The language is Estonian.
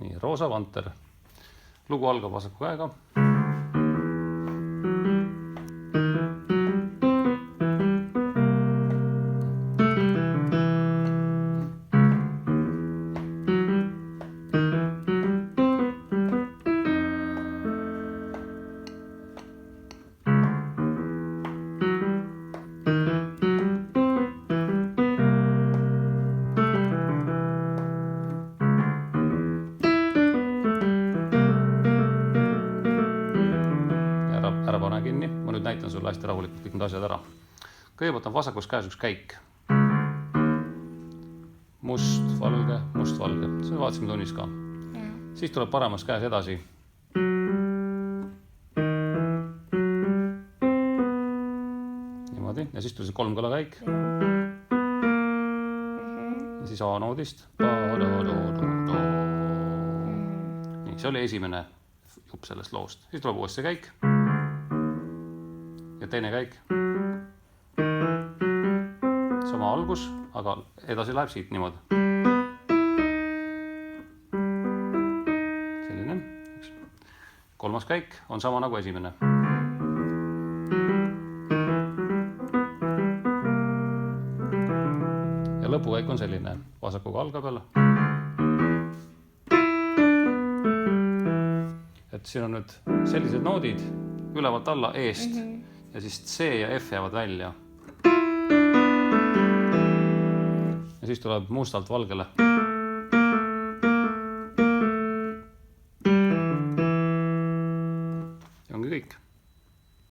Nii, Roosa Vanter. Lugu algab vasaku käega. Ära pane kinni. Ma nüüd näitan sulle hästi rahulikult kõik need asjad ära. Kõigepealt on vasakus käes üks käik. Must, valge. See vaatasime tunnis ka. Siis tuleb paremas käes edasi. Niimoodi. Ja siis tuleb see kolmkõla käik. Ja siis A-noodist. Nii, see oli esimene jupp sellest loost. Siis tuleb uuesti see käik. Ja teine käik. Sama algus, aga edasi läheb siit niimoodi. Selline. Kolmas käik on sama nagu esimene. Ja lõpukäik on selline. Vasakuga algab jälle. Et siin on nüüd sellised noodid ülevalt alla eest. Ja siis C ja F jäävad välja. Ja siis tuleb mustalt valgele.